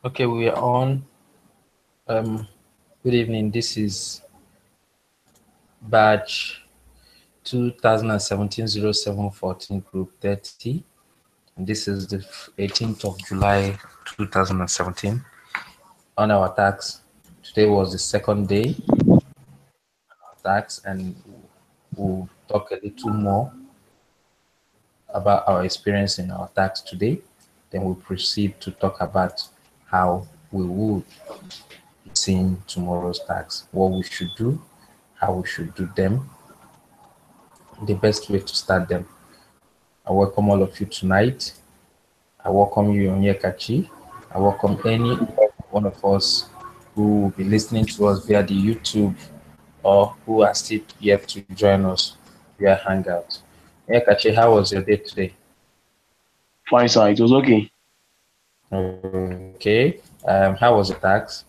Okay, we are on. Good evening. This is batch 2017-07-14 group 30. And this is the 18th of July 2017. On our tax, today was the second day of tax, and we'll talk a little more about our experience in our tax today. Then we'll proceed to talk about how we would see tomorrow's tax, what we should do, how we should do them, the best way to start them. I welcome all of you tonight. I welcome you, Onyekachi. I welcome any one of us who will be listening to us via the YouTube or who are still yet to join us via Hangout. Onyekachi, how was your day today? Fine, sir. It was okay. Okay. How was the tax?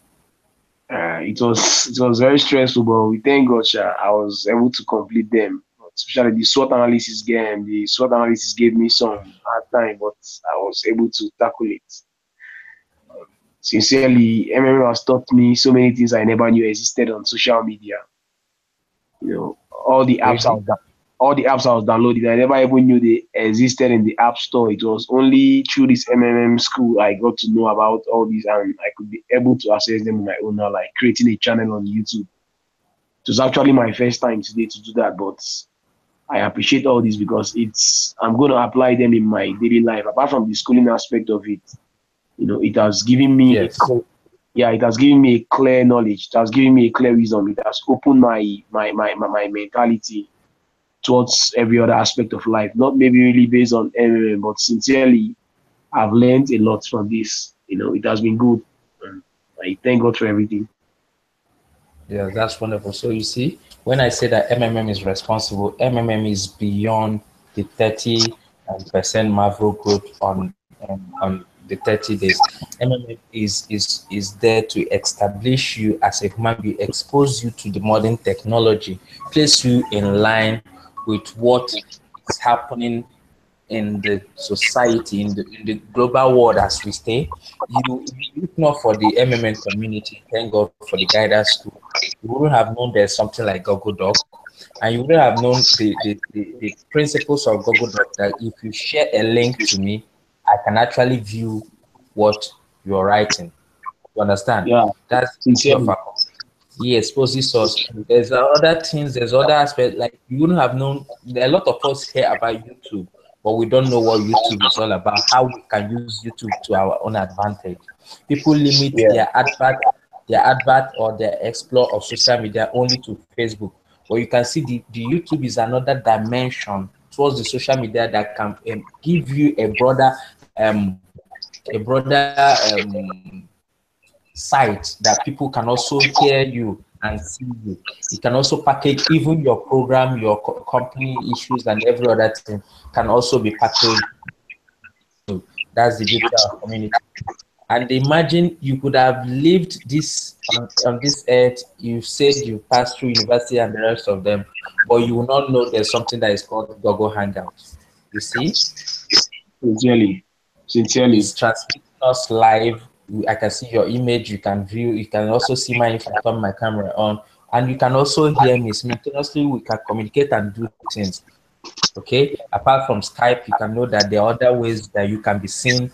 It was very stressful, but we thank God, sir, I was able to complete them. Especially the SWOT analysis game. The SWOT analysis gave me some hard time, but I was able to tackle it. Sincerely, MMM has taught me so many things I never knew existed on social media. You know, all the apps I Really? was all the apps I was downloading, I never even knew they existed in the app store. It was only through this MMM school I got to know about all these, and I could be able to access them on my own now, like creating a channel on YouTube. It was actually my first time today to do that, but I appreciate all this because I'm going to apply them in my daily life. Apart from the schooling aspect of it, it has given me Yes. it has given me a clear knowledge. It has given me a clear wisdom. It has opened my mentality towards every other aspect of life. Not maybe really based on MMM, but sincerely, I've learned a lot from this. It has been good. And I thank God for everything. Yeah, that's wonderful. So you see, when I say that MMM is responsible, MMM is beyond the 30% Marvel growth on the 30 days. MMM is there to establish you as a human being, expose you to the modern technology, place you in line with what is happening in the society, in the global world as we stay. If not for the MMN community, thank God for the guidance school, you wouldn't have known there's something like Google Doc, and you wouldn't have known the principles of Google Doc, that if you share a link to me, I can actually view what you're writing. You understand? Yeah, That's the beauty of sincerely. our. He exposes us. There's other things, there's other aspects, like you wouldn't have known. There are a lot of us hear about YouTube, but we don't know what YouTube is all about, how we can use YouTube to our own advantage. People limit Yeah, their advert or their explore of social media only to Facebook. But you can see the YouTube is another dimension towards the social media that can give you a broader site that people can also hear you and see you. You can also package even your program, your company issues, and every other thing can also be packaged. That's the beauty of community. And imagine you could have lived this on this earth. You said you passed through university and the rest of them, but you will not know there's something that is called Google Hangouts. You see, sincerely. Sincerely. it's transmitting us live. I can see your image. You can view. You can also see mine if I turn my camera on, and you can also hear me simultaneously. We can communicate and do things. Okay. Apart from Skype, you can know that there are other ways that you can be seen,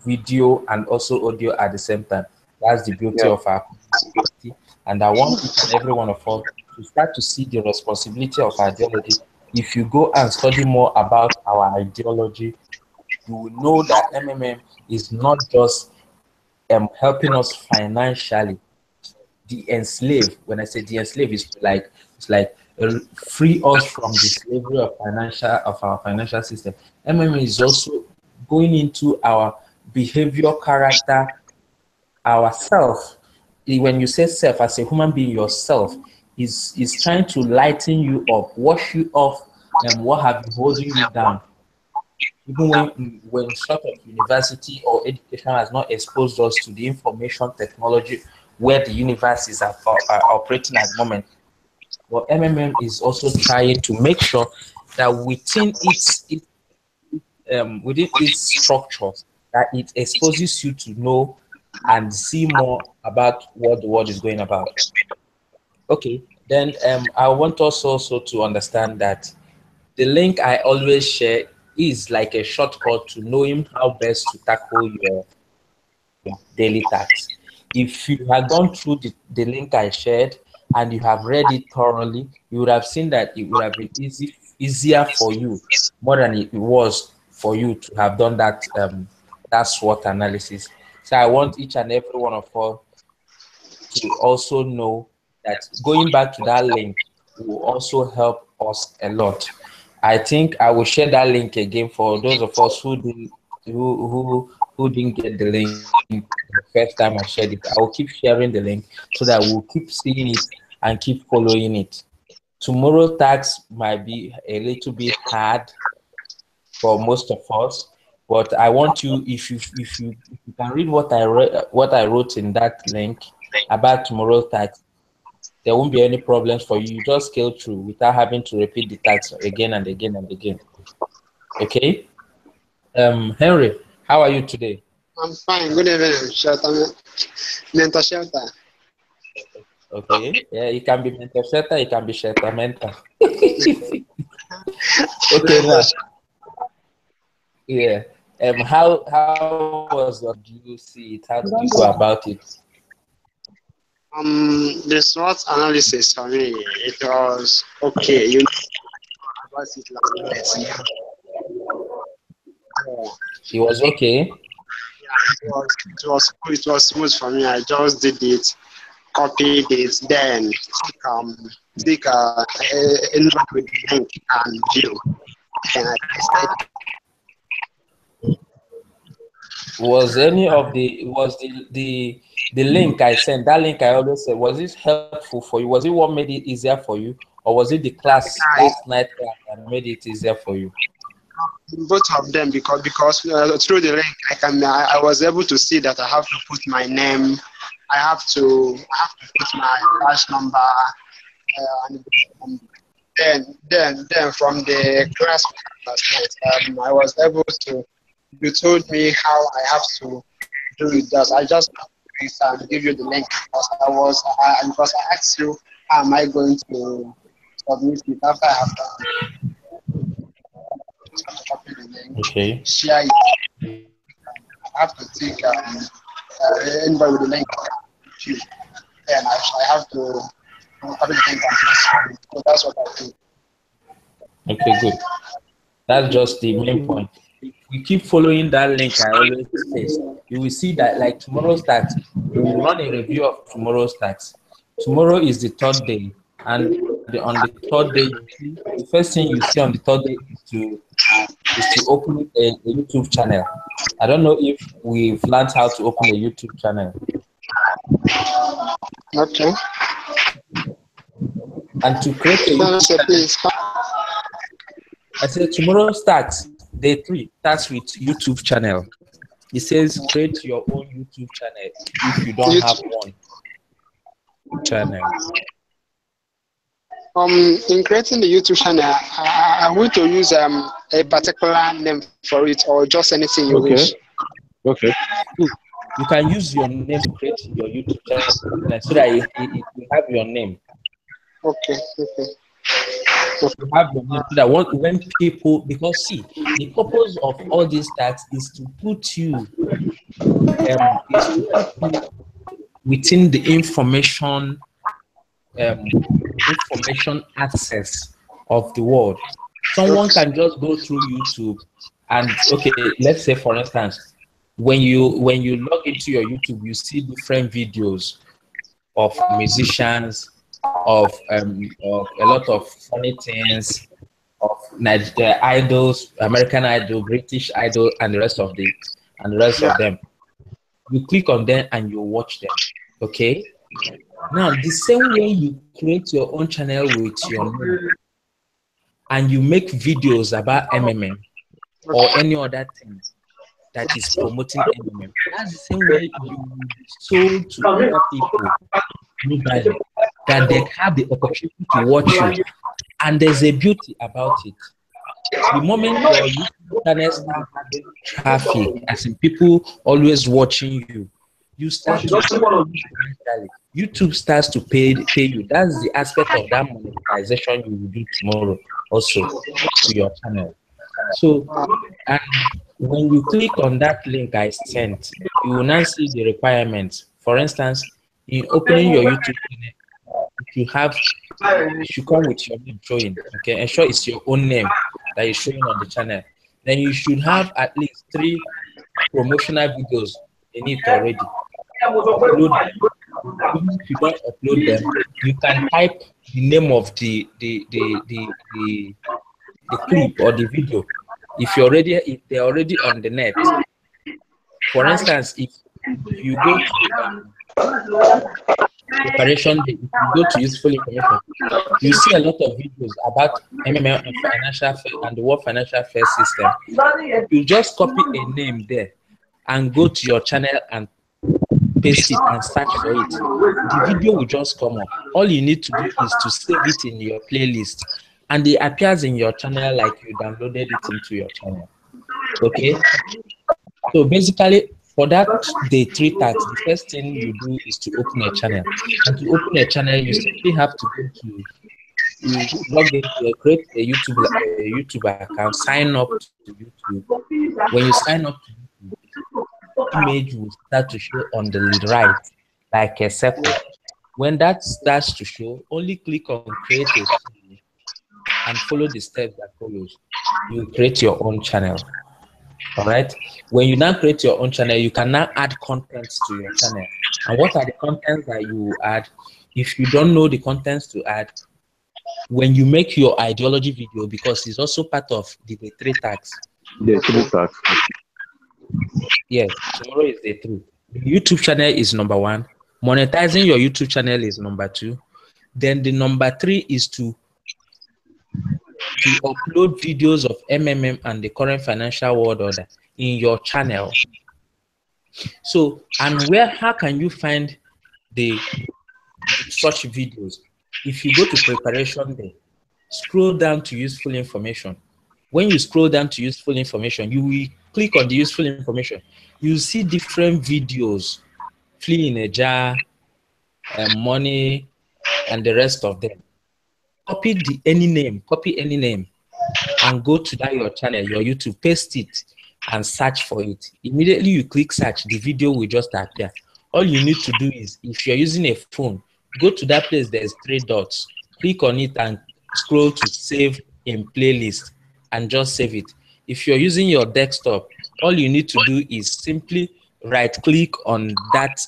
video and also audio at the same time. That's the beauty Yeah. of our community. And I want each and every one of us to start to see the responsibility of our ideology. If you go and study more about our ideology, you will know that MMM is not just helping us financially. The enslave, when I say the enslave, is like free us from the slavery of our financial system. MMM is also going into our behavior, character, ourself. When you say self, as a human being, yourself is trying to lighten you up, wash you off, and what have been holding you down. Even when sort of university or education has not exposed us to the information technology where the universe is are operating at the moment. But MMM is also trying to make sure that within its structures, that it exposes you to know. and see more about what the world is going about. Okay, then I want us also to understand that the link I always share is like a shortcut to knowing how best to tackle your daily tasks. If you had gone through the link I shared and you have read it thoroughly, you would have seen that it would have been easier for you more than it was for you to have done that SWOT analysis. So I want each and every one of us to also know that going back to that link will also help us a lot. I think I will share that link again for those of us who didn't get the link the first time I shared it. I will keep sharing the link so that we'll keep seeing it and keep following it. Tomorrow's task might be a little bit hard for most of us, but I want you, if you can read what I wrote in that link about tomorrow's task, there won't be any problems for you. You just scale through without having to repeat the task again and again and again. Okay. Henry, how are you today? I'm fine. Good evening, Shelter. Mental Shelter. Okay. Yeah, it can be mental shelter, it can be shelter mental. Okay, now. Yeah. How was that? Do you see it? How did you go about it? The SWOT analysis for me, it was okay. You know about it last night. It was okay. It was smooth for me. I just did it, copied it, then take invite with the link and view. And I tested. Was any of the link I sent, that link I always said, was it helpful for you? Was it what made it easier for you? Or was it the class last night that made it easier for you? Both of them, because through the link I was able to see that I have to put my name, I have to put my batch number, and then from the class last night, I was able to. You told me how I have to do it. I just give you the link because because I asked you how am I going to submit it after I have done. Copy the link, Okay. share it. I have to take anybody with the link. Then I have to copy the link and share it. So that's what I do. Okay, good. That's just the main point. If we keep following that link I always say, you will see that like tomorrow's tax, we will run a review of tomorrow's tax. Tomorrow is the third day, and on the third day, the first thing you see on the third day is to open a YouTube channel. I don't know if we've learned how to open a YouTube channel. Okay. And to create a YouTube channel, I said tomorrow starts, day 3 starts with YouTube channel. It says create your own YouTube channel if you don't have one channel. In creating the YouTube channel, I want to use a particular name for it or just anything you wish. Okay. You can use your name to create your YouTube channel so that it will have your name. Okay. You have your name so that when people, because see, the purpose of all these tags is to put you within the information access of the world. Someone can just go through YouTube and okay, let's say for instance, when you log into your YouTube, you see different videos of musicians, of a lot of funny things, of Nigeria idols, American Idol, British Idol, and the rest of them. You click on them and you watch them. Okay. Now the same way you create your own channel with your name and you make videos about MMM or any other thing that is promoting MMM, that's the same way you will be sold to other people globally, that they have the opportunity to watch you. And there's a beauty about it. The moment your YouTube channel starts having traffic, as in people always watching you, you start to eventually, YouTube starts to pay you. That's the aspect of that monetization you will do tomorrow also to your channel. So, and when you click on that link I sent, you will now see the requirements. For instance, in opening your YouTube channel, you should come with your name showing. Okay, ensure it's your own name that is showing on the channel. Then you should have at least 3 promotional videos in it already. Upload. Even if you don't upload them, you can type the name of the clip or the video if they're already on the net. For instance, if you go to preparation day, if you go to useful information, you see a lot of videos about MMM and financial fair and the World Financial Fair system. You just copy a name there and go to your channel and paste it and search for it. The video will just come up. All you need to do is to save it in your playlist, and it appears in your channel like you downloaded it into your channel. Okay, so basically for that day 3 tasks, the first thing you do is to open a channel, and to open a channel you simply have to go to log in, create a YouTube account, sign up to YouTube. When you sign up to YouTube, image will start to show on the right like a circle. When that starts to show, only click on create a channel and follow the steps that follows. You create your own channel. All right. When you now create your own channel, you can now add contents to your channel. And what are the contents that you add? If you don't know the contents to add, when you make your ideology video, because it's also part of the 3 tasks. The 3 tasks. Yes, tomorrow is day 3. The YouTube channel is number 1. Monetizing your YouTube channel is number 2. Then the number 3 is to upload videos of MMM and the current financial world order in your channel. So, and how can you find such videos? If you go to preparation day, scroll down to useful information. When you scroll down to useful information, you will click on the useful information. You see different videos, flea in a jar, money, and the rest of them. Copy any name, and go to your channel, your YouTube, paste it, and search for it. Immediately you click search, the video will just appear. All you need to do is, if you're using a phone, go to that place, there's 3 dots, click on it and scroll to save in playlist and just save it. If you're using your desktop, all you need to do is simply right click on that,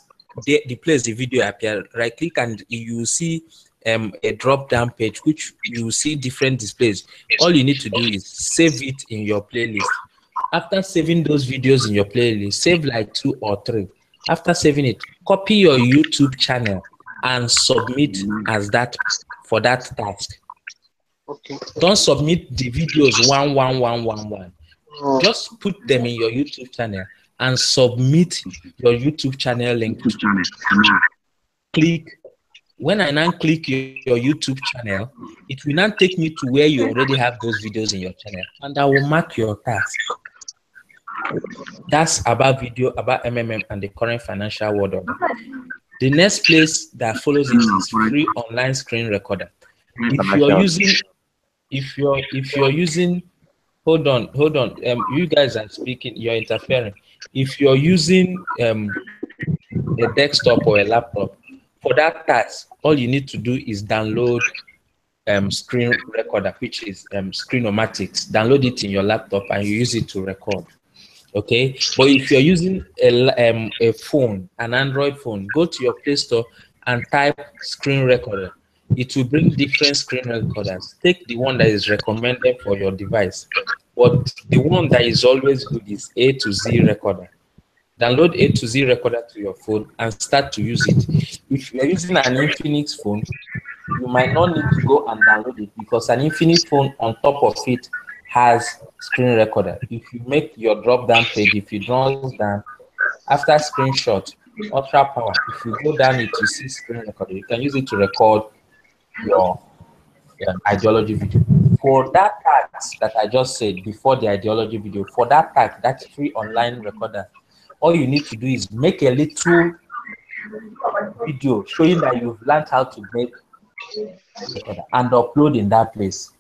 the place the video appear, right click, and you see a drop down page which you see different displays. All you need to do is save it in your playlist. After saving those videos in your playlist, save like 2 or 3. After saving it, copy your YouTube channel and submit as that for that task. Okay. Don't submit the videos 1. Just put them in your YouTube channel and submit your YouTube channel link. Click. When I now click your YouTube channel, it will now take me to where you already have those videos in your channel, and I will mark your task. That's about video, about MMM and the current financial world order. The next place that follows it is free online screen recorder. If you're using, hold on, you guys are speaking, you're interfering. If you're using a desktop or a laptop, for that task, all you need to do is download screen recorder, which is Screen-O-Matics. Download it in your laptop and you use it to record. Okay, but if you're using a phone, an Android phone, go to your Play Store and type screen recorder. It will bring different screen recorders. Take the one that is recommended for your device, but the one that is always good is A to Z recorder. Download A to Z recorder to your phone and start to use it. If you're using an Infinix phone, you might not need to go and download it, because an Infinix phone on top of it has screen recorder. If you make your drop down page, if you draw down after screenshot, ultra power, if you go down it, you see screen recorder. You can use it to record your ideology video. For that task that I just said before the ideology video, for that task, that's free online recorder, all you need to do is make a little video showing that you've learned how to make and upload in that place,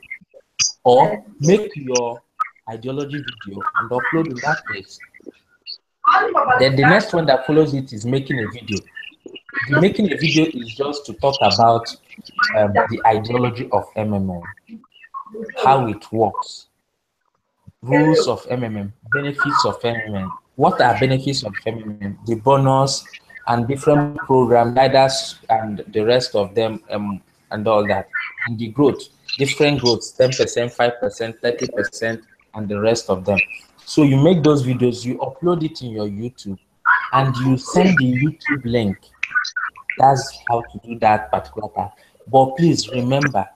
or make your ideology video and upload in that place. Then the next one that follows it is making a video. The making a video is just to talk about the ideology of MMM, how it works, rules of MMM, benefits of MMM. What are benefits of MMM? The bonus and different program guiders and the rest of them, and all that. And the growth, different growths, 10%, 5%, 30%, and the rest of them. So you make those videos, you upload it in your YouTube, and you send the YouTube link. That's how to do that particular part. But please remember,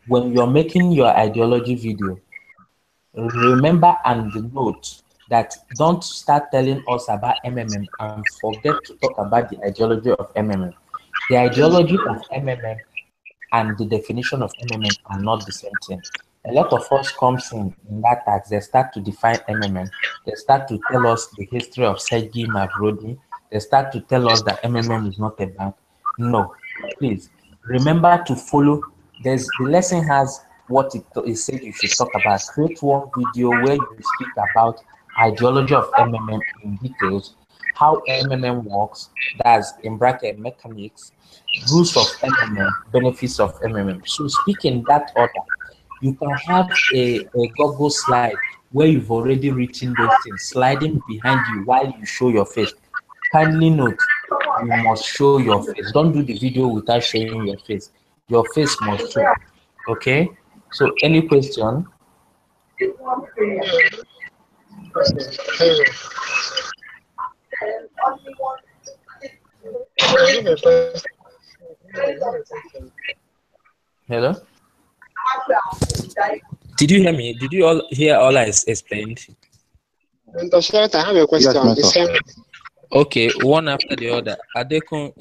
when you're making your ideology video, remember and note that don't start telling us about MMM and forget to talk about the ideology of MMM. The ideology of MMM and the definition of MMM are not the same thing. A lot of us comes in that tax, they start to define MMM. They start to tell us the history of Sergei Mavrodi. They start to tell us that MMM is not a bank. No, please remember to follow. The lesson has what it said you should talk about. Create one video where you speak about ideology of MMM in details, how MMM works, that's in bracket mechanics, rules of MMM, benefits of MMM. So speak in that order. You can have a Google slide where you've already written those things, sliding behind you while you show your face. Kindly note, you must show your face. Don't do the video without showing your face. Your face must show. Okay? So any question? Hello? Did you hear me? Did you all hear all I explained? I have a question. Yes, okay, one after the other. Adekon,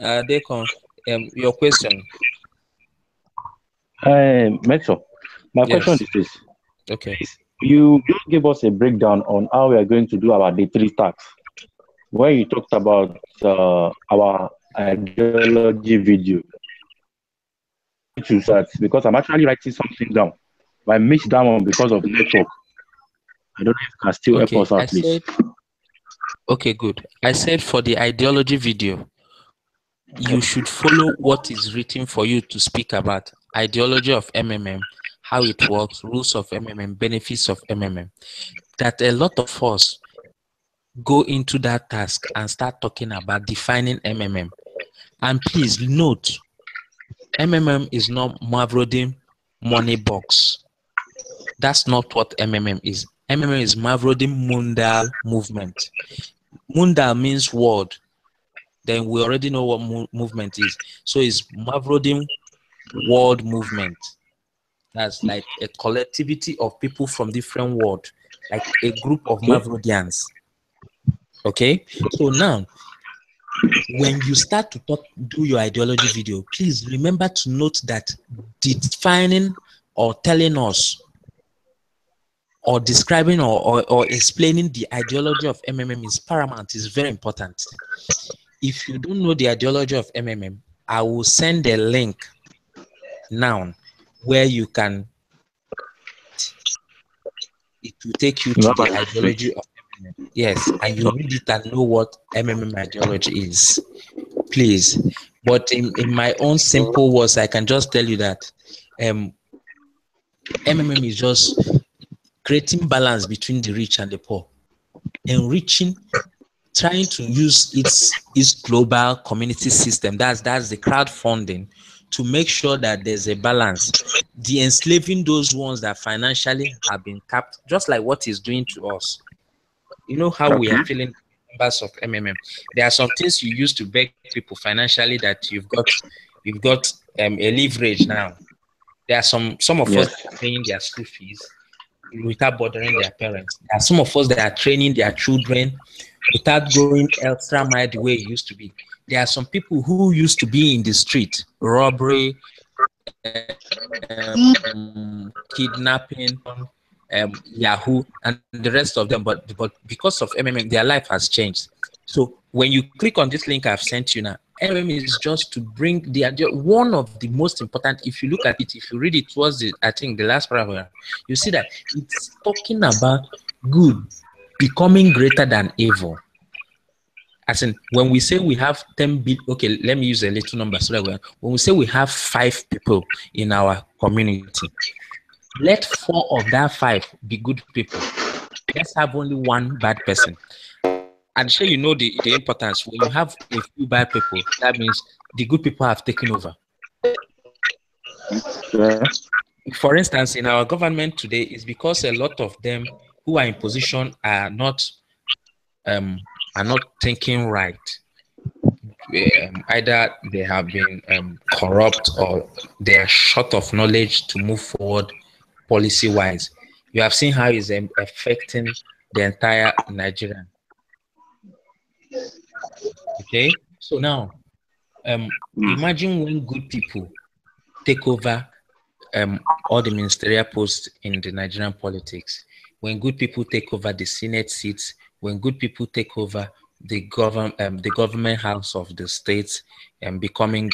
your question. Metro, my Yes. question is this. Okay. You just give us a breakdown on how we are going to do our day 3 tasks. When you talked about our ideology video, to start, because I'm actually writing something down. I missed that one because of network. I don't know if you can still help us out, please. Okay, good. I said for the ideology video, you should follow what is written for you to speak about ideology of MMM, how it works, rules of MMM, benefits of MMM. That a lot of us go into that task and start talking about defining MMM. And please note, MMM is not Mavrodin money box. That's not what MMM is. MMM is Mavrodin Mundal movement. Mundal means world. Then we already know what movement is. So it's Mavrodin world movement. That's like a collectivity of people from different world, like a group of Mavrodians. Okay? So now, when you start to do your ideology video, please remember to note that defining or telling us or describing or explaining the ideology of MMM is paramount, is very important. If you don't know the ideology of MMM, I will send a link now where you can, it will take you to the ideology of MMM. Yes, and you read it and know what MMM ideology is. Please. But in my own simple words, I can just tell you that MMM is just creating balance between the rich and the poor, enriching, trying to use its global community system, that's the crowdfunding, to make sure that there's a balance, de-enslaving those ones that financially have been capped, just like what he's doing to us. You know how we are feeling members of MMM. There are some things you used to beg people financially that you've got a leverage now. There are some of us that are paying their school fees without bothering their parents. There are some of us that are training their children without going extra mile the way it used to be. There are some people who used to be in the street, robbery, kidnapping, Yahoo, and the rest of them. But because of MMM, their life has changed. So when you click on this link I've sent you now, MMM is just to bring the idea. One of the most important, if you look at it, if you read it towards the, I think the last paragraph, you see that it's talking about good becoming greater than evil. As in, when we say we have 10 billion, okay, let me use a little number so that when we say we have 5 people in our community, let 4 of that 5 be good people. Let's have only 1 bad person. And sure, you know the importance. When you have a few bad people, that means the good people have taken over. Yeah. For instance, in our government today, it's because a lot of them who are in position are not thinking right. Either they have been corrupt or they are short of knowledge to move forward policy-wise. You have seen how it's affecting the entire Nigeria. Okay, so now imagine when good people take over all the ministerial posts in the Nigerian politics, when good people take over the Senate seats, when good people take over the government house of the states and becoming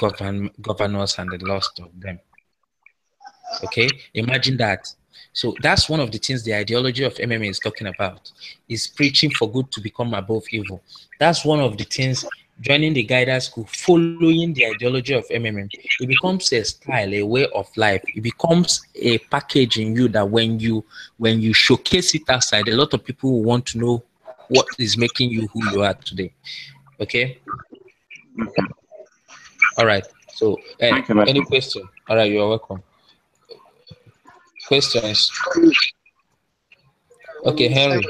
governors and the rest of them. Okay, imagine that. So that's one of the things the ideology of MMA is talking about, is preaching for good to become above evil. That's one of the things. Joining the guidance school, following the ideology of MMM, it becomes a style, a way of life. It becomes a package in you that when you showcase it outside, a lot of people will want to know what is making you who you are today. Okay. All right. So, any question? All right, you're welcome. Questions? Okay, Henry.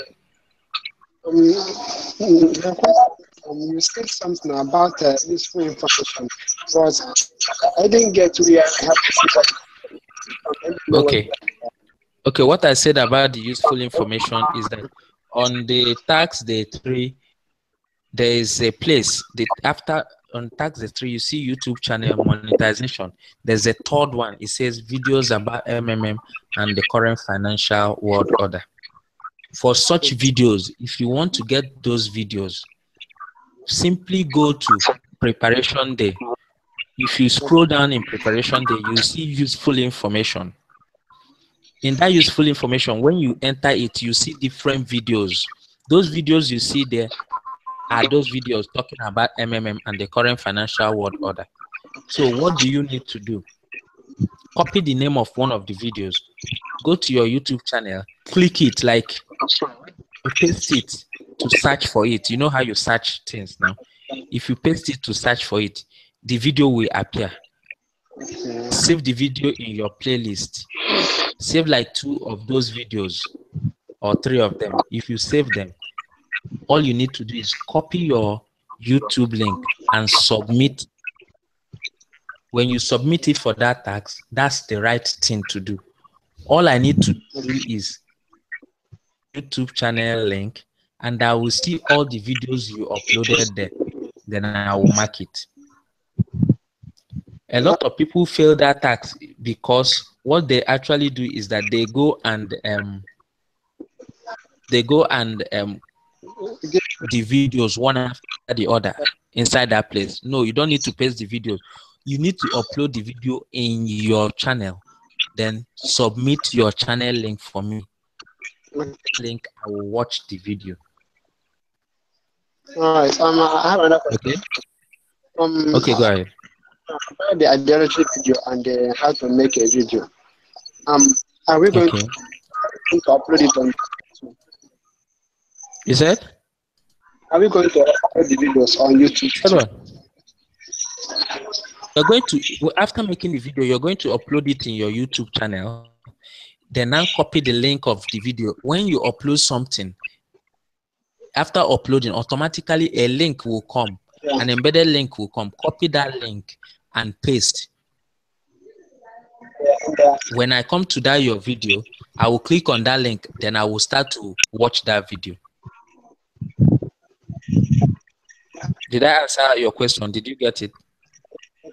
You said something about useful information, but I didn't get where I have to see that. Okay. Okay, what I said about the useful information is that on the tax day 3, there is a place that after on tax day 3, you see YouTube channel monetization. There's a third one. It says videos about MMM and the current financial world order. For such videos, if you want to get those videos, simply go to preparation day. If you scroll down in preparation day, you see useful information. In that useful information, when you enter it, you see different videos. Those videos you see there are those videos talking about MMM and the current financial world order. So what do you need to do? Copy the name of one of the videos, go to your YouTube channel, click it, like paste it to search for it. You know how you search things now? If you paste it to search for it, the video will appear. Save the video in your playlist. Save like 2 of those videos or 3 of them. If you save them, all you need to do is copy your YouTube link and submit. When you submit it for that tax, that's the right thing to do. All I need to do is YouTube channel link, and I will see all the videos you uploaded there. Then I will mark it. A lot of people fail that tax because what they actually do is that they go and the videos one after the other inside that place. No, you don't need to paste the videos. You need to upload the video in your channel, then submit your channel link for me. Link, I will watch the video. All right. I have another question. Okay. Okay, go ahead. About the ideology video and how to make a video. Are we going to upload it on YouTube? You said? Are we going to upload the videos on YouTube? You're going to, after making the video, you're going to upload it in your YouTube channel. Then now copy the link of the video. When you upload something, after uploading, automatically a link will come. Yeah. An embedded link will come. Copy that link and paste. Yeah. When I come to that your video, I will click on that link. Then I will start to watch that video. Did I answer your question? Did you get it?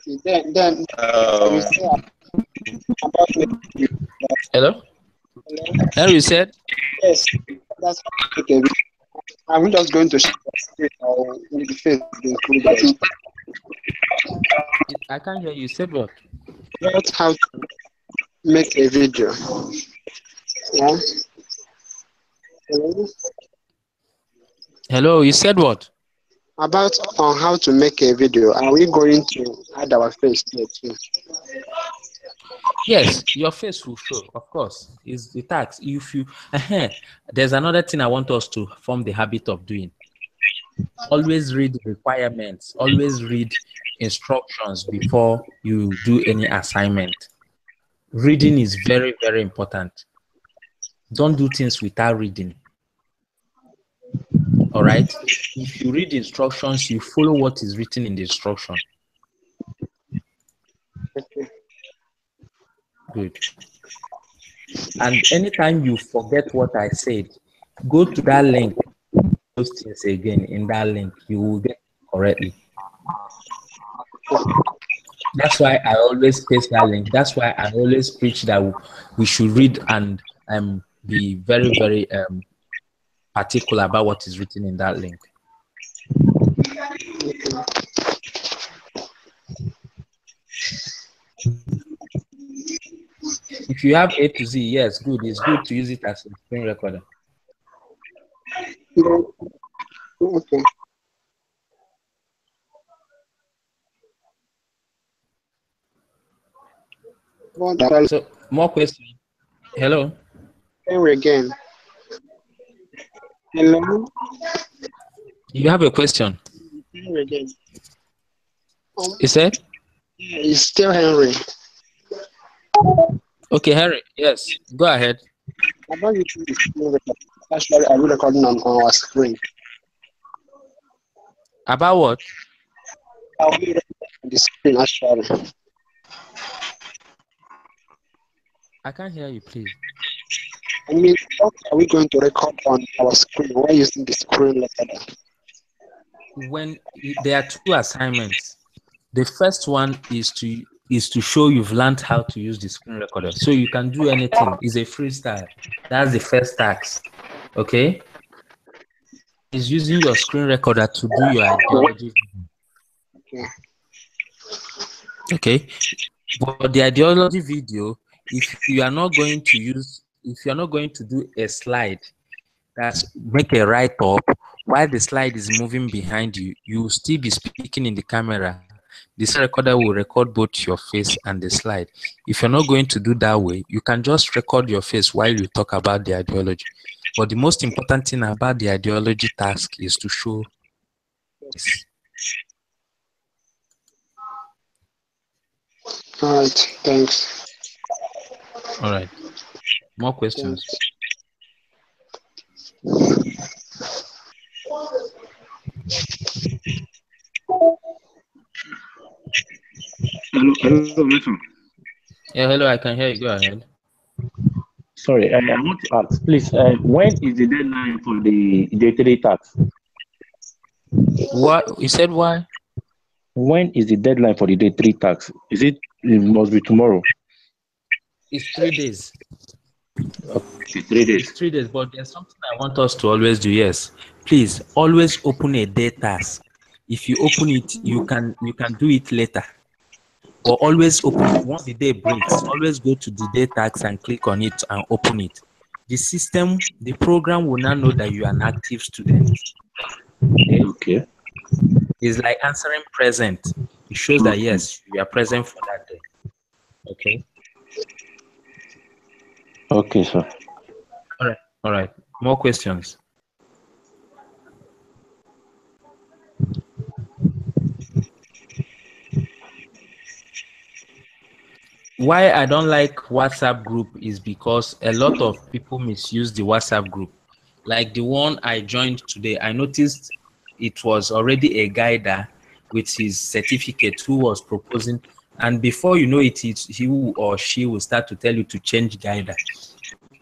Okay, then hello? Hello, you said? Yes, that's okay. I'm just going to share or will the face be included? I can't hear you. Said what? About how to make a video. Yeah. Hello? Hello, you said what? About on how to make a video. Are we going to add our face there too? Yes, your face will show, of course. Is the tax. If you there's another thing I want us to form the habit of doing. Always read requirements, always read instructions before you do any assignment. Reading is very, very important. Don't do things without reading. All right. If you read instructions, you follow what is written in the instruction. Okay. Good. And anytime you forget what I said, go to that link. Those things again in that link, you will get it correctly. That's why I always paste that link. That's why I always preach that we should read and be very, very particular about what is written in that link. If you have A to Z, yes, good. It's good to use it as a screen recorder. Okay. So, more questions. Hello. Henry again. Hello. You have a question? Henry again. You said? Yeah, it's still Henry. Okay, Harry. Yes, go ahead. About using the screen recorder. Actually, are we recording on our screen? About what? Are we recording on the screen actually? I can't hear you, please. I mean, what are we going to record on our screen? We're using the screen recorder. When there are two assignments, the first one is to show you've learned how to use the screen recorder, so you can do anything. It's a freestyle. That's the first task. Okay. Is using your screen recorder to do your ideology. Okay. Okay. But the ideology video, if you are not going to do a slide, that's make a write-up while the slide is moving behind you, you will still be speaking in the camera. This recorder will record both your face and the slide. If you're not going to do that way, you can just record your face while you talk about the ideology. But the most important thing about the ideology task is to show this. All right. Thanks. All right. More questions? Hello, Nathan. Yeah, hello, I can hear you. Go ahead. Sorry, I want to ask, please, when is the deadline for the day 3 tax? What you said? Why? When is the deadline for the day 3 tax? It must be tomorrow? It's 3 days. Okay, 3 days. It's 3 days, but there's something I want us to always do. Yes, please always open a day task. If you open it, you can do it later. Or always open it once the day breaks. Always go to the day task and click on it and open it. The system, the program will now know that you are an active student. Okay. It's like answering present. It shows that yes, you are present for that day. Okay. Okay, sir. All right. More questions? Why I don't like WhatsApp group is because a lot of people misuse the WhatsApp group. Like the one I joined today, I noticed it was already a guider with his certificate who was proposing, and before you know it, he or she will start to tell you to change guider.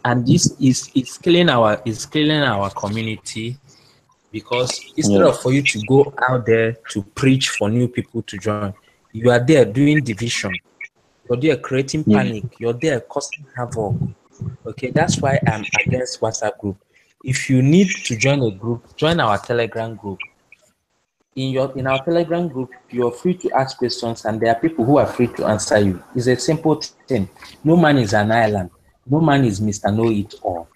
And this is killing our community, because instead of for you to go out there to preach for new people to join, you are there doing division. You're there creating panic. You're there causing havoc. Okay, that's why I'm against WhatsApp group. If you need to join a group, join our Telegram group. In our Telegram group, you're free to ask questions, and there are people who are free to answer you. It's a simple thing. No man is an island. No man is Mr. Know It All.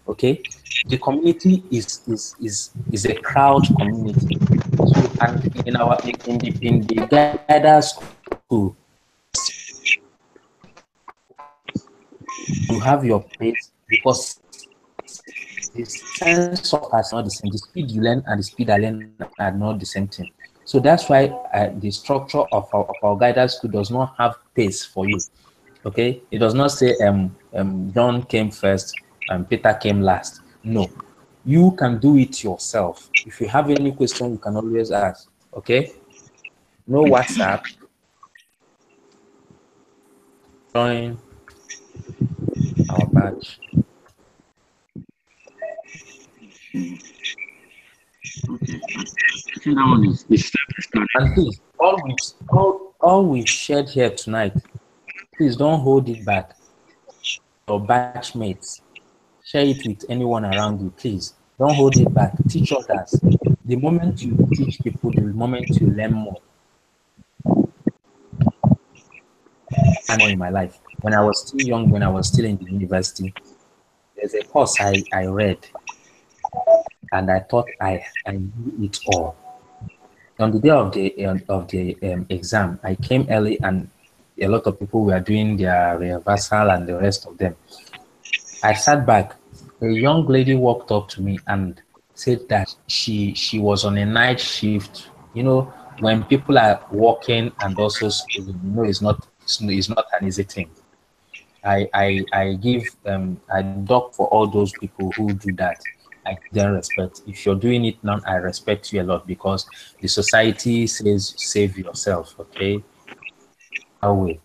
Okay, the community is a crowd community. So, and in the guidance school, you have your pace because the sense of us not the same. The speed you learn and the speed I learn are not the same thing. So that's why the structure of our guidance school does not have pace for you. Okay, it does not say John came first and Peter came last. No, you can do it yourself. If you have any question, you can always ask. Okay, no WhatsApp. Join our batch. Okay. I think that one is step. And please, all we've shared here tonight, please don't hold it back. Your batchmates, share it with anyone around you, please. Don't hold it back. Teach others. The moment you teach people, the moment you learn more. And more in my life. When I was still young, when I was still in the university, there's a course I read, and I thought I knew it all. On the day of the exam, I came early, and a lot of people were doing their rehearsal and the rest of them. I sat back. A young lady walked up to me and said that she was on a night shift. You know, when people are working and also schooling, you know, it's not an easy thing. I give I dock for all those people who do that. I then respect. If you're doing it now, I respect you a lot because the society says save yourself. Okay, away.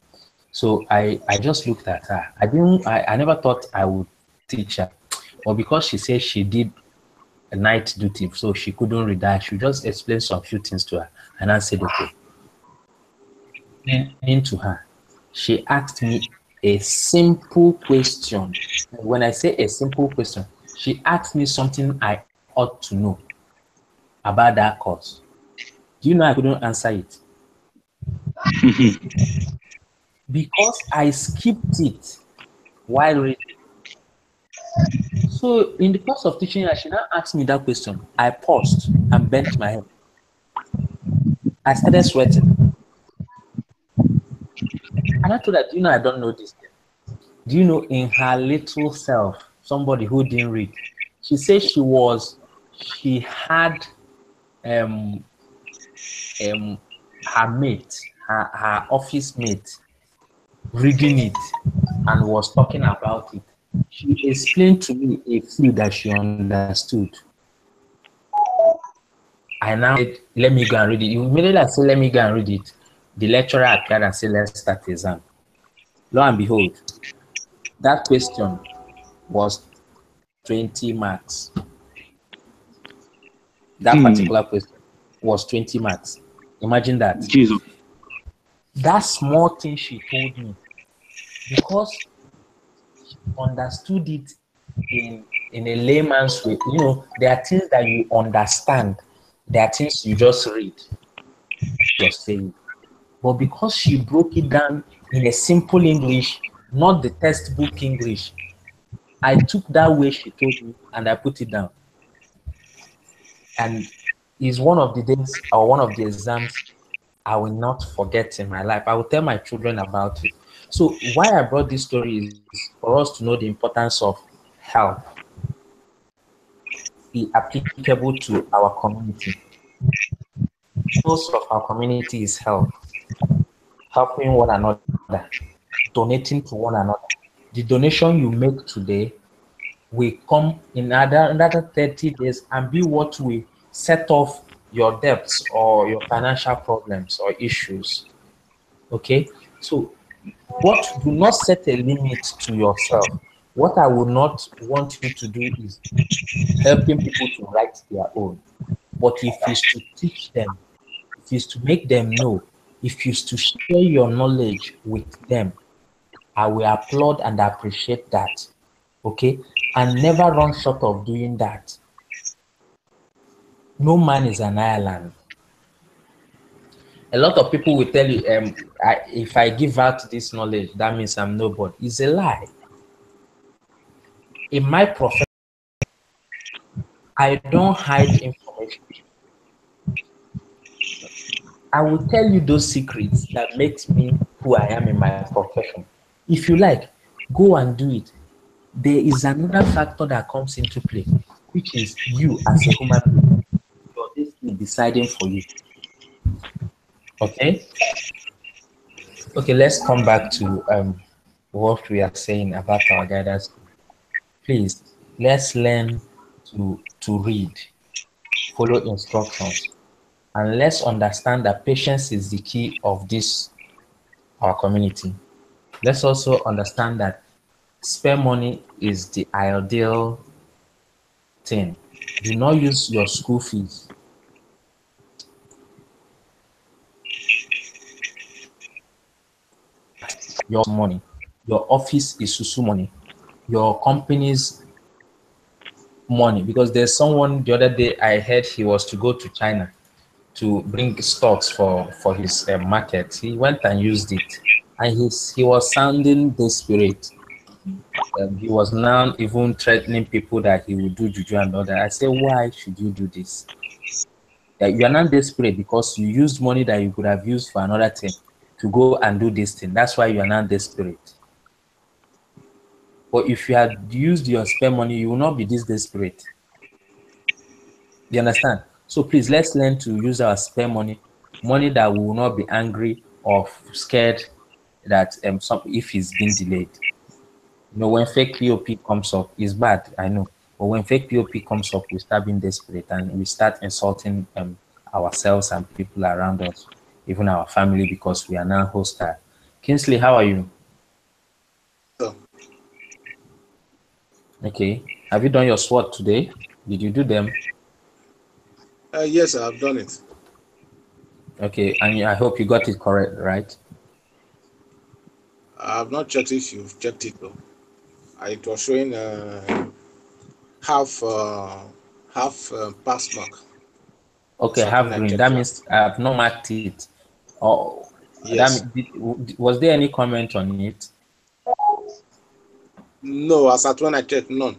So I just looked at her. I never thought I would teach her, but because she said she did a night duty, so she couldn't read that. She just explained some few things to her, and I said okay. Then into her, she asked me a simple question. When I say a simple question, she asked me something I ought to know about that course. Do you know I couldn't answer it? Because I skipped it while reading. So in the course of teaching her, she now asked me that question. I paused and bent my head. I started sweating. And I told her, do you know I don't know this thing? Do you know in her little self, somebody who didn't read, she said she had her mate, her office mate reading it and was talking about it. She explained to me a few that she understood. I now said, let me go and read it. Immediately I said, let me go and read it. The lecturer appeared and said, let's start the exam. Lo and behold, that question was 20 marks. That particular question was 20 marks. Imagine that. Jesus. That small thing she told me, because she understood it in a layman's way. You know, there are things that you understand. There are things you just read, just say. But because she broke it down in a simple English, not the textbook English, I took that way she told me and I put it down. And it's one of the days or one of the exams I will not forget in my life. I will tell my children about it. So why I brought this story is for us to know the importance of help be applicable to our community. Most of our community is help, helping one another, donating to one another. The donation you make today will come in another 30 days and be what will set off your debts or your financial problems or issues. Okay, so do not set a limit to yourself. What I would not want you to do is helping people to write their own. But if it's to teach them, if it's to make them know, if it's to share your knowledge with them, I will applaud and appreciate that. Okay, and never run short of doing that. No man is an island. A lot of people will tell you, if I give out this knowledge, that means I'm nobody. It's a lie. In my profession, I don't hide information. I will tell you those secrets that makes me who I am in my profession. If you like, go and do it. There is another factor that comes into play, which is you as a human being. Your destiny deciding for you. Okay? Okay, let's come back to what we are saying about our guidance. Please, let's learn to read, follow instructions, and let's understand that patience is the key of this, our community. Let's also understand that spare money is the ideal thing. Do not use your school fees. Your money. Your office is susu money. Your company's money. Because there's someone the other day I heard he was to go to China to bring stocks for his market. He went and used it, and he was sounding desperate. He was now even threatening people that he would do juju and all that. I said, why should you do this? You are not desperate because you used money that you could have used for another thing to go and do this thing. That's why you are not desperate. But if you had used your spare money, you will not be this desperate. You understand? So please, let's learn to use our spare money that we will not be angry or scared that if it's been delayed. You know, when fake POP comes up, it's bad, I know. But when fake POP comes up, we start being desperate and we start insulting ourselves and people around us, even our family, because we are now hostile. Kingsley, how are you? Oh. Okay. Have you done your SWOT today? Did you do them? Yes, I've done it. Okay, and I hope you got it correct, right? I've not checked if you've checked it though. It was showing half pass mark. Okay, half green. That means I have not marked it. Oh, yes. Was there any comment on it? No, as at when I checked, none.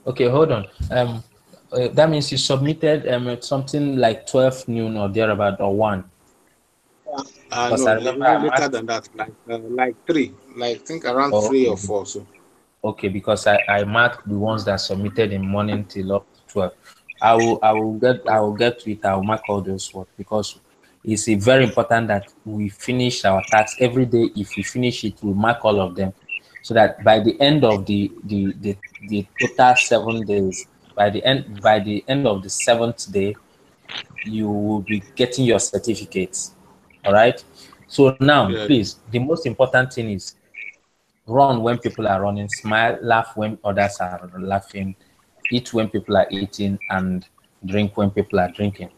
Okay, hold on. That means you submitted something like 12 noon or thereabout or 1. No, I remember later than that, like 3, like I think around 3 or 4. So. Okay, because I marked the ones that submitted in morning till up to 12. I will get to it. I will mark all those work because it's very important that we finish our tasks every day. If we finish it, we'll mark all of them, so that by the end of the total 7 days, by the end of the 7th day, you will be getting your certificates. All right. So now, please, the most important thing is run when people are running, smile, laugh when others are laughing, eat when people are eating, and drink when people are drinking.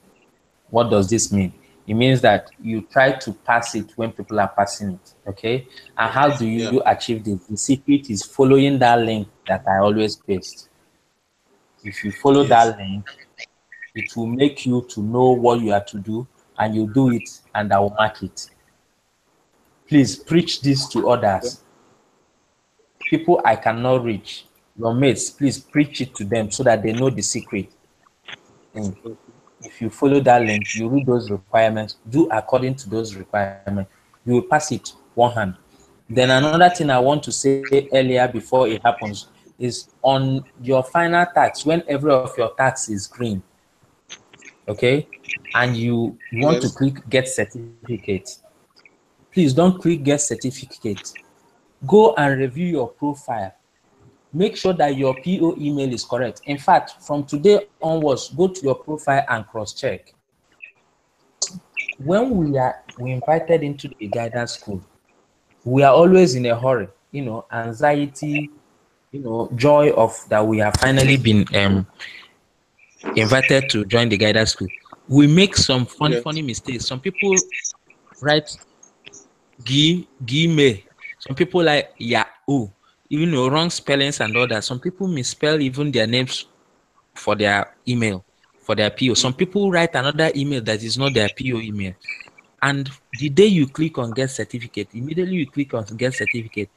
What does this mean? It means that you try to pass it when people are passing it, okay? And how do you achieve this? The secret is following that link that I always paste. If you follow that link, it will make you to know what you are to do, and you do it, and I will mark it. Please preach this to others. People I cannot reach, your mates, please preach it to them so that they know the secret. And if you follow that link, you read those requirements, do according to those requirements, you will pass it one hand. Then another thing I want to say earlier before it happens is on your final tax, when every of your tax is green, okay, and you want to click get certificate, please don't click get certificate. Go and review your profile. Make sure that your PO email is correct. In fact, from today onwards, go to your profile and cross-check. When we invited into the guidance school, we are always in a hurry, you know, anxiety, you know, joy of that we have finally been invited to join the guidance school. We make some funny mistakes. Some people write Guy May Some people like Yahoo, even though wrong spellings and all that. Some people misspell even their names for their email, for their PO. Some people write another email that is not their PO email. And the day you click on get certificate, immediately you click on get certificate,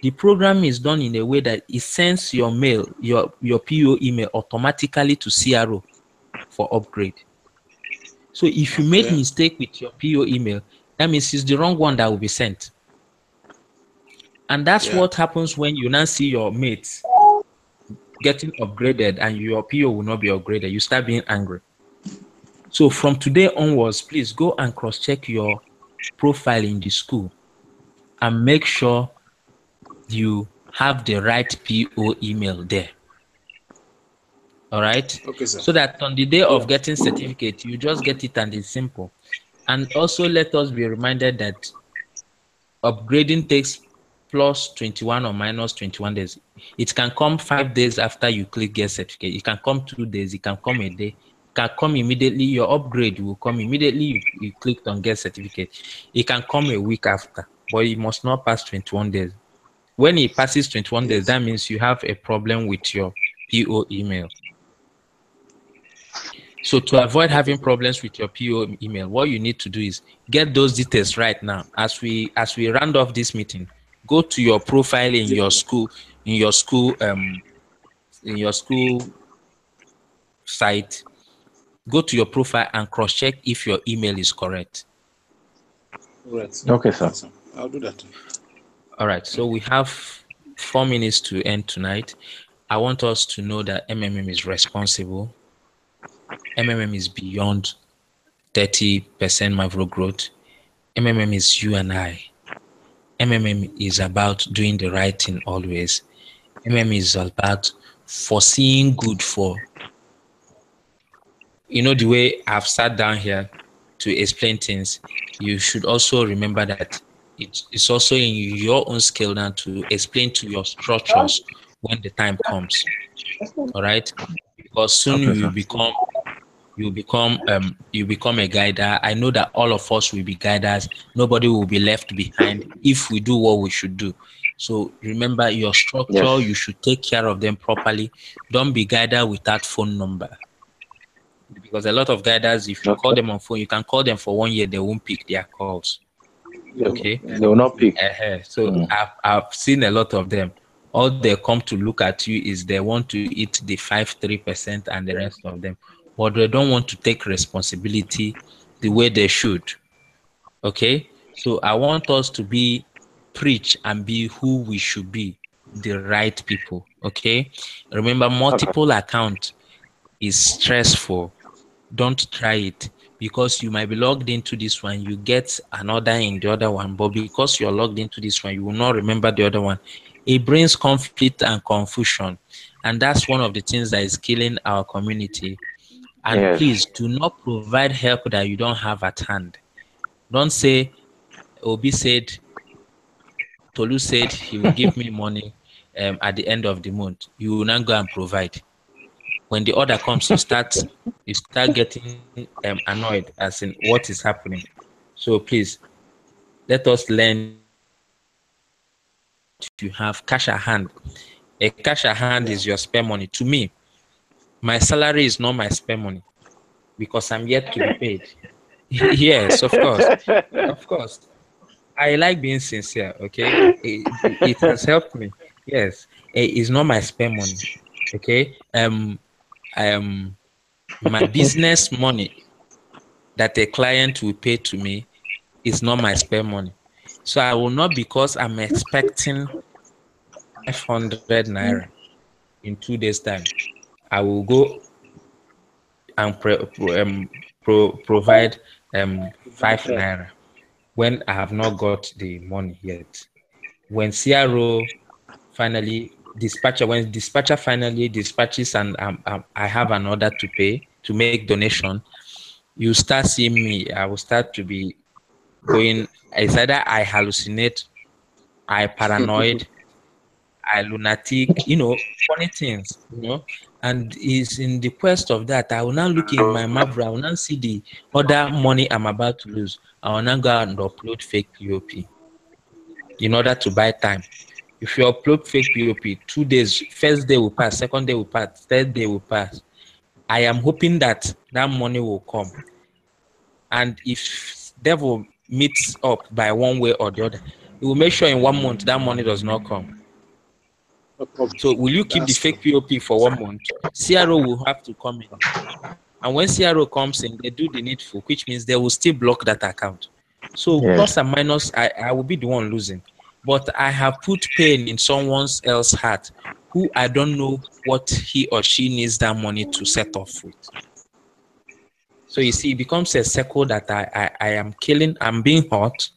the program is done in a way that it sends your mail, your PO email automatically to CRO for upgrade. So if you make mistake with your PO email, that means it's the wrong one that will be sent. And that's what happens when you now see your mates getting upgraded and your PO will not be upgraded. You start being angry. So from today onwards, please go and cross-check your profile in the school and make sure you have the right PO email there. All right? Okay, sir. So that on the day of getting certificate, you just get it and it's simple. And also let us be reminded that upgrading takes plus 21 or minus 21 days. It can come 5 days after you click get certificate. It can come 2 days. It can come a day. It can come immediately. Your upgrade will come immediately. You clicked on get certificate. It can come a week after, but it must not pass 21 days. When it passes 21 days, that means you have a problem with your PO email. So to avoid having problems with your PO email, what you need to do is get those details right now. As we round off this meeting, go to your profile in your school, site. Go to your profile and cross-check if your email is correct. Right. Okay, sir. I'll do that. All right. So we have 4 minutes to end tonight. I want us to know that MMM is responsible. MMM is beyond 30% Mavro growth. MMM is you and I. MMM is about doing the right thing always. MMM is about foreseeing good for, the way I've sat down here to explain things, you should also remember that it's also in your own skill now to explain to your structures when the time comes. All right? Because soon you become a guider. I know that all of us will be guiders. Nobody will be left behind if we do what we should do. So remember your structure, you should take care of them properly. Don't be guider without phone number. Because a lot of guiders, if you call them on phone, you can call them for 1 year, they won't pick their calls. Okay? They will not pick. So I've seen a lot of them. All they come to look at you is they want to eat the 3% and the rest of them. But they don't want to take responsibility the way they should. Okay? So I want us to preach and be who we should be, the right people. Okay? Remember, multiple account is stressful. Don't try it, because you might be logged into this one, you get another in the other one, but because you're logged into this one, you will not remember the other one. It brings conflict and confusion, and that's one of the things that is killing our community. And please do not provide help that you don't have at hand. Don't say, Obi said, Tolu said he will give me money at the end of the month. You will not go and provide. When the order comes, you start getting annoyed as in what is happening. So please, let us learn to have cash at hand. A cash at hand is your spare money. To me, my salary is not my spare money because I'm yet to be paid. Yes, of course. Of course. I like being sincere, okay? It has helped me. Yes. It's not my spare money. Okay? My business money that a client will pay to me is not my spare money. So I will not, because I'm expecting 500 naira in 2 days time, I will go and provide 5 naira when I have not got the money yet. When CRO finally dispatcher finally dispatches and I have an order to pay, to make donation, you start seeing me. I will start to be going, it's either I hallucinate, I paranoid, I lunatic, funny things, and is in the quest of that, I will now look in my map, I will now see the other money I'm about to lose. I will now go and upload fake POP. in order to buy time. If you upload fake POP, 2 days, first day will pass, second day will pass, third day will pass. I am hoping that that money will come. And if devil meets up by one way or the other, he will make sure in 1 month that money does not come. So will you keep the fake POP for 1 month? CRO will have to come in. And when CRO comes in, they do the needful, which means they will still block that account. So plus and minus, I will be the one losing. But I have put pain in someone else's heart who I don't know what he or she needs that money to set off with. So you see, it becomes a circle that I am killing, I'm being hurt,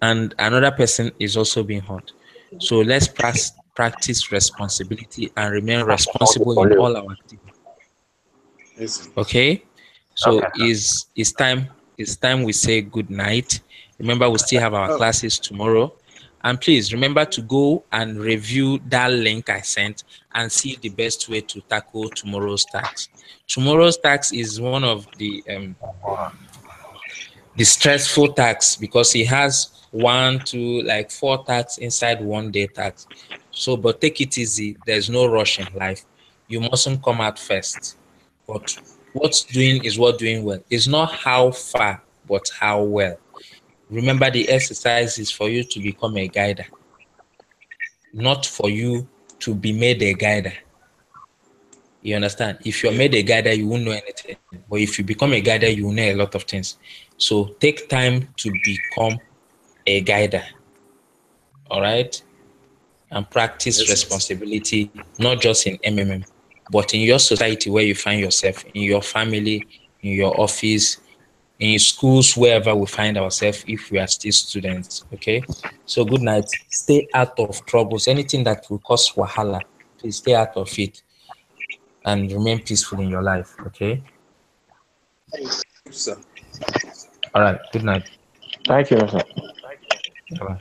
and another person is also being hurt. So let's practice responsibility and remain responsible in all our activities. Okay? So it's time we say good night. Remember, we still have our classes tomorrow. And please remember to go and review that link I sent and see the best way to tackle tomorrow's tax. Tomorrow's tax is one of the stressful tax because it has 1, 2, like 4 tax inside 1 day tax. So, but take it easy. There's no rush in life. You mustn't come out first. But what's doing is what doing well. It's not how far, but how well. Remember, the exercise is for you to become a guider, not for you to be made a guider. You understand? If you're made a guider, you won't know anything. But if you become a guider, you will know a lot of things. So take time to become a guider. All right? And practice responsibility, not just in MMM, but in your society where you find yourself, in your family, in your office, in schools, wherever we find ourselves, if we are still students. Okay? So good night. Stay out of troubles. Anything that will cause wahala, please stay out of it and remain peaceful in your life. Okay? Sir. All right. Good night. Thank you, sir. Bye-bye.